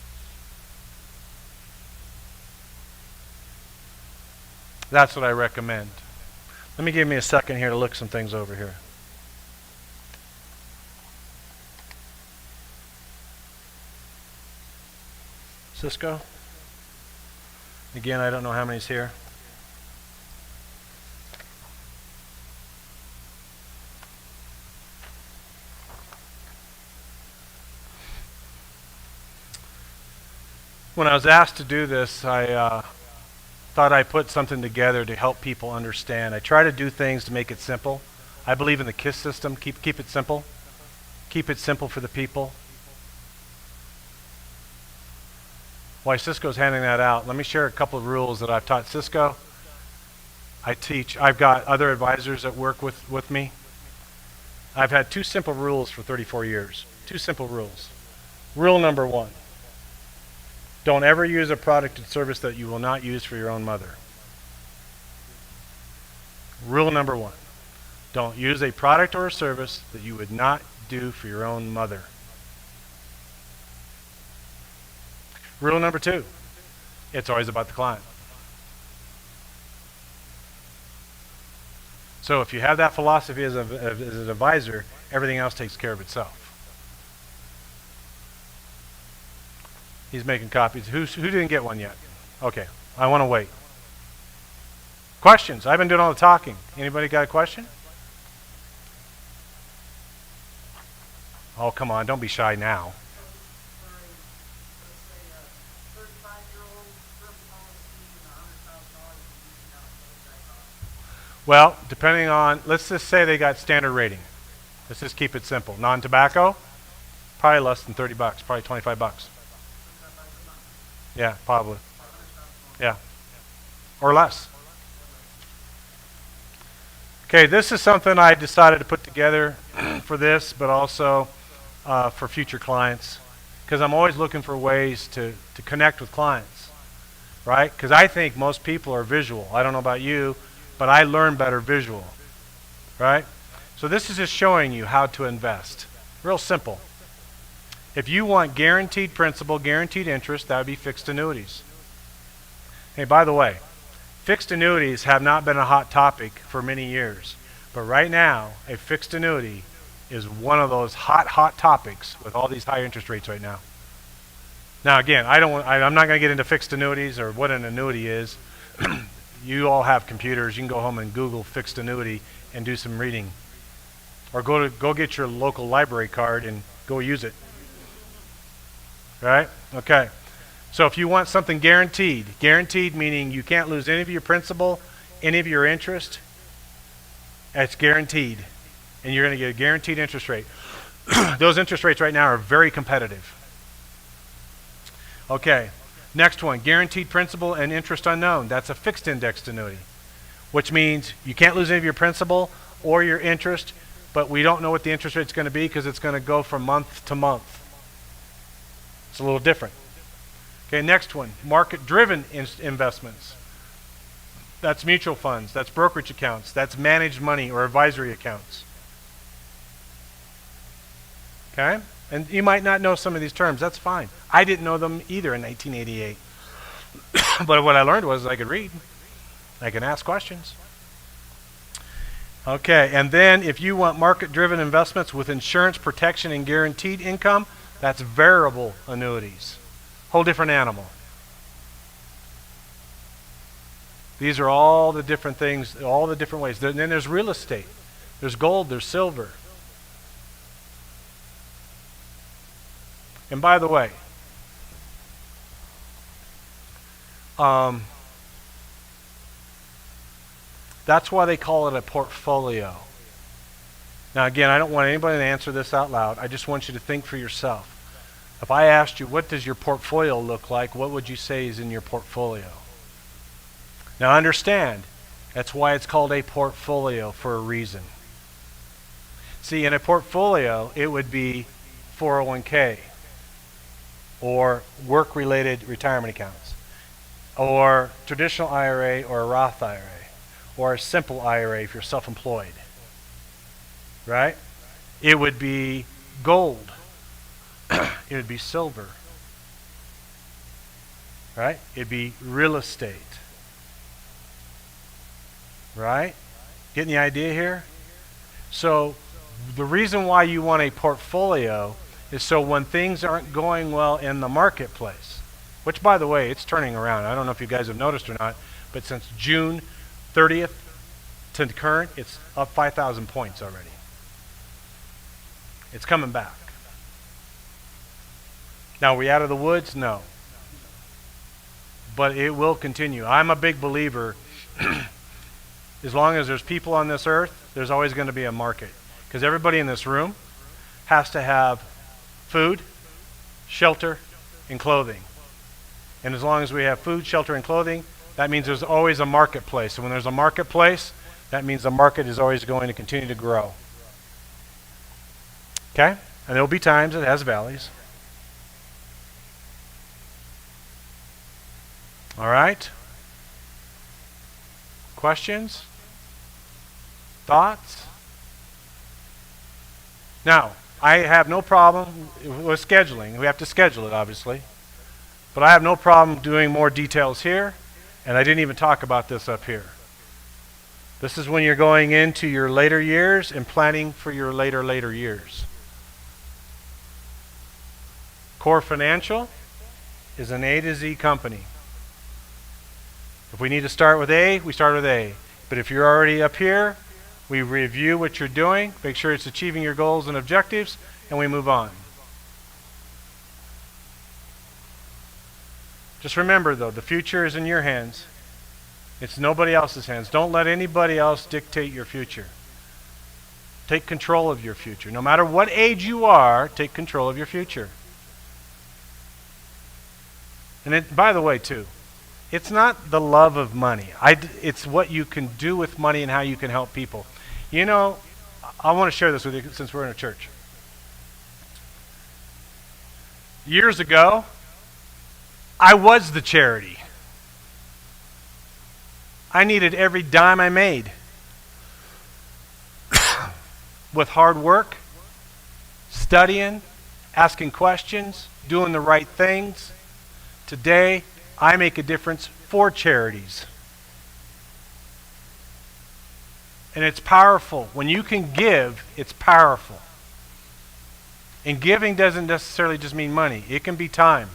That's what I recommend. Let me give me a second here to look some things over here. Cisco? Again, I don't know how many's here. When I was asked to do this, I thought I'd put something together to help people understand. I try to do things to make it simple. I believe in the KISS system. Keep it simple. Keep it simple for the people. While Cisco's handing that out, let me share a couple of rules that I've taught Cisco. I've got other advisors that work with me. I've had two simple rules for 34 years. Two simple rules. Rule number 1. Don't ever use a product and service that you will not use for your own mother. Rule number 1. Don't use a product or a service that you would not do for your own mother. Rule number 2. It's always about the client. So if you have that philosophy as an advisor, everything else takes care of itself. He's making copies. Who didn't get one yet? Okay, I want to wait. Questions? I've been doing all the talking. Anybody got a question? Oh, come on, don't be shy now. Well, depending on, let's just say they got standard rating. Let's just keep it simple. Non-tobacco, probably less than $30, probably $25. Yeah, probably. Yeah. Or less. Okay, this is something I decided to put together for this, but also for future clients, because I'm always looking for ways to connect with clients, right? Because I think most people are visual. I don't know about you, but I learn better visual, right? So this is just showing you how to invest. Real simple. If you want guaranteed principal, guaranteed interest, that would be fixed annuities. Hey, by the way, fixed annuities have not been a hot topic for many years. But right now, a fixed annuity is one of those hot topics with all these high interest rates right now. Now again, I'm not going to get into fixed annuities or what an annuity is. You all have computers. You can go home and Google fixed annuity and do some reading. Or go get your local library card and go use it. Right? Okay. So if you want something guaranteed meaning you can't lose any of your principal, any of your interest, it's guaranteed. And you're going to get a guaranteed interest rate. Those interest rates right now are very competitive. Okay. Next one, guaranteed principal and interest unknown. That's a fixed indexed annuity, which means you can't lose any of your principal or your interest, but we don't know what the interest rate's going to be because it's going to go from month to month. It's a little different. Okay, next one, market-driven investments. That's mutual funds, that's brokerage accounts, that's managed money or advisory accounts. Okay? And you might not know some of these terms, that's fine. I didn't know them either in 1988. But what I learned was I could read. I can ask questions. Okay, and then if you want market-driven investments with insurance protection and guaranteed income, that's variable annuities. Whole different animal. These are all the different things, all the different ways. Then there's real estate. There's gold, there's silver. And by the way, that's why they call it a portfolio. Now again, I don't want anybody to answer this out loud. I just want you to think for yourself. If I asked you, what does your portfolio look like, what would you say is in your portfolio? Now understand, that's why it's called a portfolio for a reason. See, in a portfolio, it would be 401k or work-related retirement accounts or traditional IRA or a Roth IRA or a simple IRA if you're self-employed, right? It would be gold. It would be silver, right? It'd be real estate, right? Getting the idea here? So the reason why you want a portfolio is so when things aren't going well in the marketplace, which by the way, it's turning around. I don't know if you guys have noticed or not, but since June 30th to current, it's up 5,000 points already. It's coming back. Now, are we out of the woods? No. But it will continue. I'm a big believer, as long as there's people on this earth, there's always going to be a market. Because everybody in this room has to have food, shelter, and clothing. And as long as we have food, shelter, and clothing, that means there's always a marketplace. And when there's a marketplace, that means the market is always going to continue to grow. Okay? And there will be times it has valleys. All right? Questions? Thoughts? Now, I have no problem with scheduling. We have to schedule it, obviously. But I have no problem doing more details here, and I didn't even talk about this up here. This is when you're going into your later years and planning for your later years. Core Financial is an A to Z company. If we need to start with A, we start with A. But if you're already up here, we review what you're doing, make sure it's achieving your goals and objectives, and we move on. Just remember, though, the future is in your hands. It's nobody else's hands. Don't let anybody else dictate your future. Take control of your future. No matter what age you are, take control of your future. And by the way, too, it's not the love of money. It's what you can do with money and how you can help people. You know, I want to share this with you since we're in a church. Years ago, I was the charity. I needed every dime I made. With hard work, studying, asking questions, doing the right things. Today, I make a difference for charities. And it's powerful. When you can give, it's powerful. And giving doesn't necessarily just mean money. It can be time.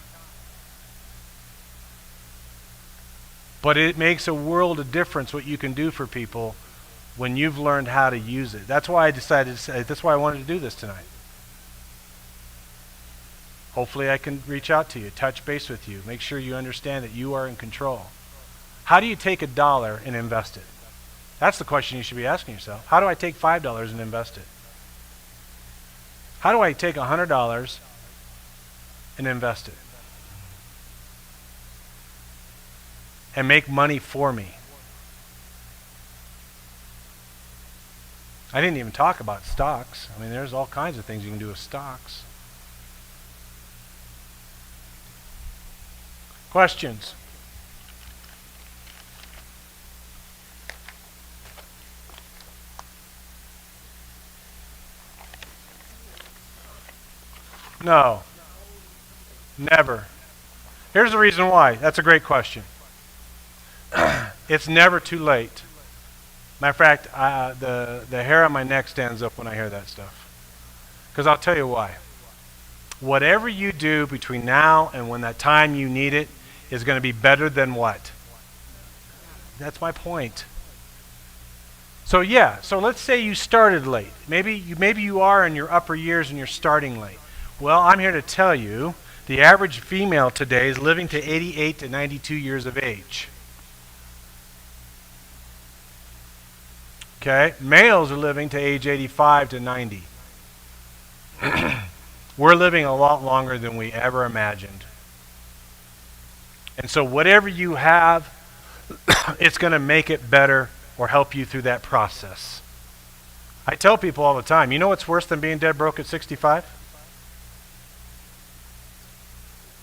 But it makes a world of difference what you can do for people when you've learned how to use it. That's why I decided to say, that's why I wanted to do this tonight. Hopefully I can reach out to you, touch base with you, make sure you understand that you are in control. How do you take $1 and invest it? That's the question you should be asking yourself. How do I take $5 and invest it? How do I take $100 and invest it? And make money for me? I didn't even talk about stocks. I mean, there's all kinds of things you can do with stocks. Questions? No. Never. Here's the reason why. That's a great question. It's never too late. Matter of fact, the hair on my neck stands up when I hear that stuff. Because I'll tell you why. Whatever you do between now and when that time you need it is going to be better than what? That's my point. So yeah, so let's say you started late. Maybe you are in your upper years and you're starting late. Well, I'm here to tell you the average female today is living to 88 to 92 years of age. Okay? Males are living to age 85 to 90. We're living a lot longer than we ever imagined. And so whatever you have, it's going to make it better or help you through that process. I tell people all the time, you know what's worse than being dead broke at 65?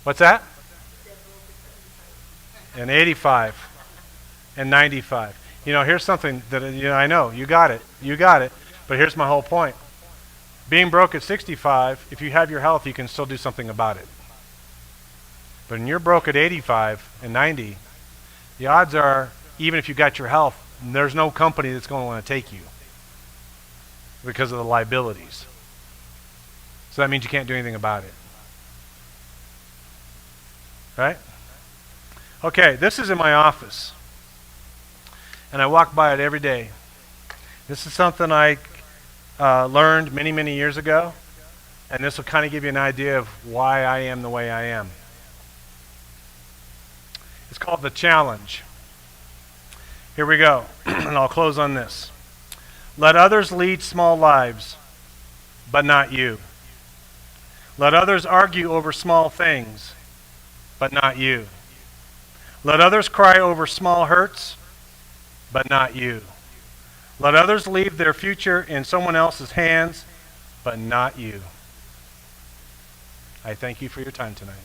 What's that? And 85 and 95. You know, here's something that I know, you got it, but here's my whole point. Being broke at 65, if you have your health, you can still do something about it. But when you're broke at 85 and 90, the odds are, even if you got your health, there's no company that's going to want to take you because of the liabilities. So that means you can't do anything about it. Right? Okay, this is in my office. And I walk by it every day. This is something I learned many, many years ago. And this will kind of give you an idea of why I am the way I am. It's called the challenge. Here we go. And I'll close on this. Let others lead small lives, but not you. Let others argue over small things, but not you. Let others cry over small hurts, but not you. Let others leave their future in someone else's hands, but not you. I thank you for your time tonight.